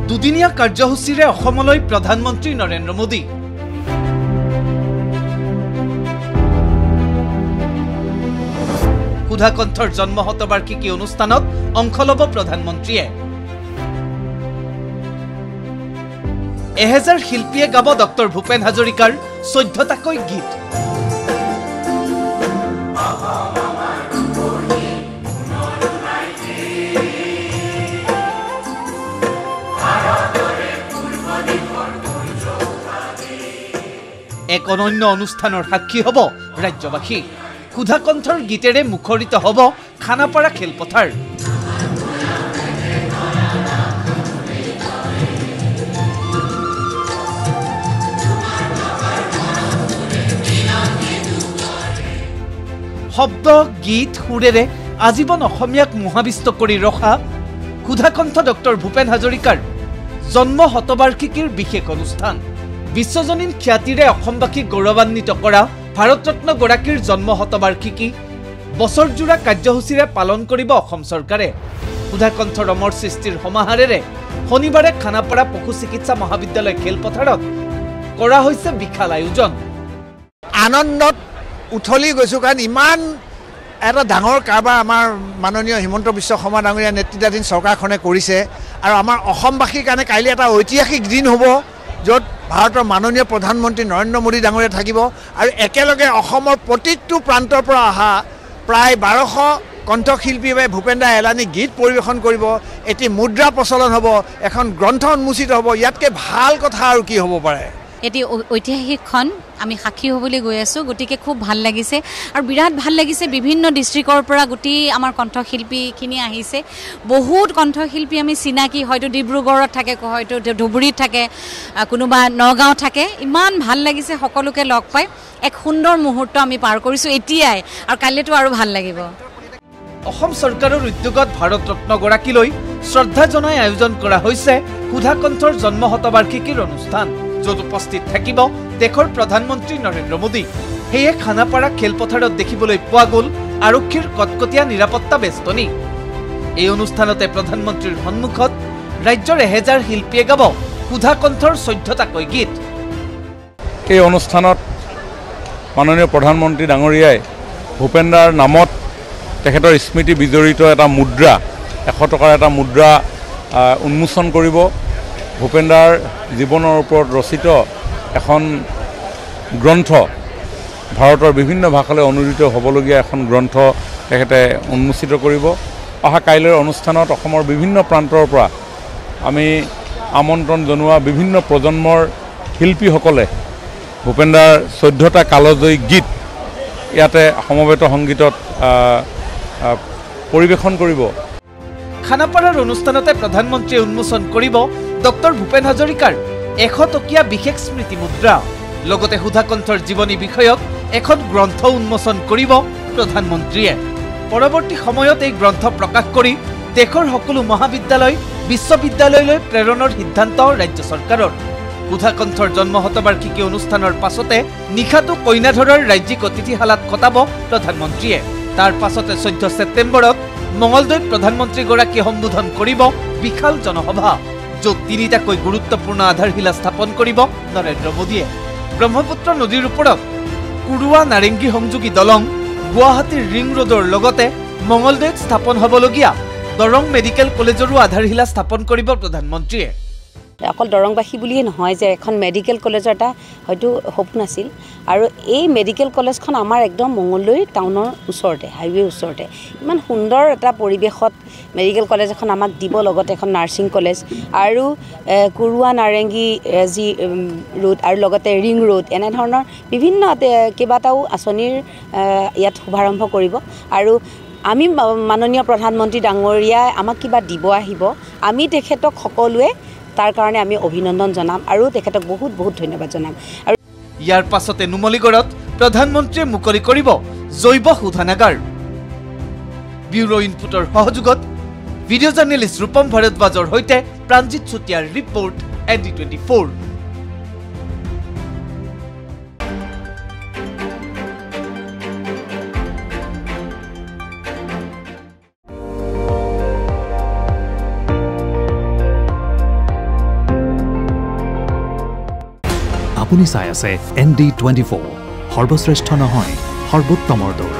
দুদিনীয়া কাৰ্যসূচীৰে অসমলৈ প্ৰধানমন্ত্ৰী নৰেন্দ্ৰ মোদী। সুধাকণ্ঠৰ জন্ম শতবাৰ্ষিকী অনুষ্ঠানত অংশ ল'ব প্ৰধানমন্ত্ৰীয়ে। 1000 শিল্পীয়ে গাব ডক্টৰ ভূপেন হাজৰিকাৰ 14টাকৈ গীত। এক অনন্য অনুষ্ঠানৰ সাক্ষী হ'ব ৰাজ্যবাসী। সুধাকণ্ঠৰ গীতেৰে মুখৰিত হ'ব খানাপাৰা খেলপথাৰ। শব্দ গীত সুৰেৰে আজীৱন অসমীয়াক মোহাবিষ্ট কৰি ৰখা সুধাকণ্ঠ ডক্টৰ ভূপেন হাজৰিকাৰ জন্ম শতবাৰ্ষিকীৰ বিশেষ অনুষ্ঠান। বিশ্বজনীন খ্যাতিৰে অসমবাসীক গৌৰৱান্বিত কৰা ভাৰতৰত্ন গৰাকীৰ জন্ম শতবাৰ্ষিকী বছৰজোৰা কাৰ্যসূচীৰে পালন কৰিব অসম চৰকাৰে। সুধাকণ্ঠৰ অমৰ সৃষ্টিৰ সমাহাৰেৰে শনিবাৰে খানাপাৰা পশু চিকিৎসা মহাবিদ্যালয় খেলপথাৰত কৰা হৈছে বিশাল আয়োজন। আনন্দত উঠলি গৈছোঁ, কাৰণ ইমান এটা ডাঙৰ কাৰবাৰ আমাৰ মাননীয় হিমন্ত বিশ্ব শৰ্মা ডাঙৰীয়া নেতৃত্বাধীন চৰকাৰখনে কৰিছে। আৰু আমাৰ অসমবাসীৰ কাৰণে কাইলৈ এটা ঐতিহাসিক দিন হ'ব, য'ত ভাৰতৰ মাননীয় প্ৰধানমন্ত্ৰী নৰেন্দ্ৰ মোদী ডাঙৰীয়া থাকিব আৰু একেলগে অসমৰ প্ৰতিটো প্ৰান্তৰ পৰা অহা প্ৰায় 1200 কণ্ঠশিল্পীয়ে ভূপেন দা এলানি গীত পৰিৱেশন কৰিব। এটি মুদ্ৰা প্ৰচলন হ'ব, এখন গ্ৰন্থ উন্মোচিত হ'ব। ইয়াতকৈ ভাল কথা আৰু কি হ'ব পাৰে? এটি ঐতিহাসিকখন আমি সাক্ষী হ'বলৈ গৈ আছোঁ, গতিকে খুব ভাল লাগিছে আৰু বিৰাট ভাল লাগিছে। বিভিন্ন ডিষ্ট্ৰিক্টৰ পৰা গোটেই আমাৰ কণ্ঠশিল্পীখিনি আহিছে। বহুত কণ্ঠশিল্পী আমি চিনাকি, হয়তো ডিব্ৰুগড়ত থাকে, হয়তো ধুবুৰীত থাকে, কোনোবা নগাঁও থাকে। ইমান ভাল লাগিছে সকলোকে লগ পাই। এক সুন্দৰ মুহূৰ্ত আমি পাৰ কৰিছোঁ এতিয়াই, আৰু কাইলৈতো আৰু ভাল লাগিব। অসম চৰকাৰৰ উদ্যোগত ভাৰতৰত্ন গৰাকীলৈ শ্ৰদ্ধা জনাই আয়োজন কৰা হৈছে সুধাকণ্ঠৰ জন্ম শতবাৰ্ষিকীৰ অনুষ্ঠান, য'ত উপস্থিত থাকিব দেশৰ প্ৰধানমন্ত্ৰী নৰেন্দ্ৰ মোদী। সেয়ে খানাপাৰা খেলপথাৰত দেখিবলৈ পোৱা গ'ল আৰক্ষীৰ কটকটীয়া নিৰাপত্তা বেষ্টনী। এই অনুষ্ঠানতে প্ৰধানমন্ত্ৰীৰ সন্মুখত ৰাজ্যৰ 1000 শিল্পীয়ে গাব সুধাকণ্ঠৰ 14টাকৈ গীত। এই অনুষ্ঠানত মাননীয় প্ৰধানমন্ত্ৰী ডাঙৰীয়াই ভূপেন দাৰ নামত তেখেতৰ স্মৃতি বিজড়িত এটা মুদ্ৰা, 100 টকাৰ এটা মুদ্ৰা উন্মোচন কৰিব। ভূপেন দাৰ জীৱনৰ ওপৰত ৰচিত এখন গ্ৰন্থ, ভাৰতৰ বিভিন্ন ভাষালৈ অনুদিত হ'বলগীয়া এখন গ্ৰন্থ তেখেতে উন্মোচিত কৰিব। অহা কাইলৈৰ অনুষ্ঠানত অসমৰ বিভিন্ন প্ৰান্তৰ পৰা আমি আমন্ত্ৰণ জনোৱা বিভিন্ন প্ৰজন্মৰ শিল্পীসকলে ভূপেন দাৰ 14টা কালজয়ী গীত ইয়াতে সমবেত সংগীতত পৰিৱেশন কৰিব। খানাপাৰাৰ অনুষ্ঠানতে প্ৰধানমন্ত্ৰীয়ে উন্মোচন কৰিব ডক্টৰ ভূপেন হাজৰিকাৰ 100 টকীয়া বিশেষ স্মৃতি মুদ্ৰা। লগতে সুধাকণ্ঠৰ জীৱনী বিষয়ক এখন গ্ৰন্থ উন্মোচন কৰিব প্ৰধানমন্ত্ৰীয়ে। পৰৱৰ্তী সময়ত এই গ্ৰন্থ প্ৰকাশ কৰি দেশৰ সকলো মহাবিদ্যালয় বিশ্ববিদ্যালয়লৈ প্ৰেৰণৰ সিদ্ধান্ত ৰাজ্য চৰকাৰৰ। সুধাকণ্ঠৰ জন্ম শতবাৰ্ষিকী অনুষ্ঠানৰ পাছতে নিশাটো কইনাধৰৰ ৰাজ্যিক অতিথিশালাত কটাব প্ৰধানমন্ত্ৰীয়ে। তাৰ পাছতে 14 ছেপ্টেম্বৰত মঙলদৈত প্ৰধানমন্ত্ৰীগৰাকীয়ে সম্বোধন কৰিব বিশাল জনসভা, য'ত 3টাকৈ গুৰুত্বপূৰ্ণ আধাৰশিলা স্থাপন কৰিব নৰেন্দ্ৰ মোদীয়ে। ব্ৰহ্মপুত্ৰ নদীৰ ওপৰত কুৰুৱা নাৰেংগী সংযোগী দলং, গুৱাহাটীৰ ৰিং ৰোডৰ লগতে মঙলদৈত স্থাপন হ'বলগীয়া দৰং মেডিকেল কলেজৰো আধাৰশিলা স্থাপন কৰিব প্ৰধানমন্ত্ৰীয়ে। অকল দৰংবাসী বুলিয়ে নহয় যে এখন মেডিকেল কলেজৰ এটা হয়তো সপোন আছিল, আৰু এই মেডিকেল কলেজখন আমাৰ একদম মঙলদৈ টাউনৰ ওচৰতে, হাইৱে ওচৰতে। ইমান সুন্দৰ এটা পৰিৱেশত মেডিকেল কলেজ এখন আমাক দিব, লগতে এখন নাৰ্ছিং কলেজ আৰু কুৰুৱা নাৰেংগী যি ৰোড আৰু লগতে ৰিং ৰোড, এনেধৰণৰ বিভিন্ন কেইবাটাও আঁচনিৰ ইয়াত শুভাৰম্ভ কৰিব। আৰু আমি মাননীয় প্ৰধানমন্ত্ৰী ডাঙৰীয়াই আমাক কিবা দিব আহিব, আমি তেখেতক সকলোৱে তাৰ কাৰণে আমি অভিনন্দন জনাম আৰু তেখেতক বহুত বহুত ধন্যবাদ জনাম। আৰু ইয়াৰ পাছতে নুমলীগড়ত প্ৰধানমন্ত্ৰীয়ে মুকলি কৰিব জৈৱ শোধনাগাৰ। ব্যুৰো ইনপুটৰ সহযোগত ভিডিঅ' জাৰ্নেলিষ্ট ৰূপম ভাৰদ্বাজৰ সৈতে প্ৰাঞ্জিত চুতীয়াৰ ৰিপৰ্ট, ND24। আপুনি চাই আছে ND24 সৰ্বশ্ৰেষ্ঠ নহয় সৰ্বোত্তমৰ দৌৰ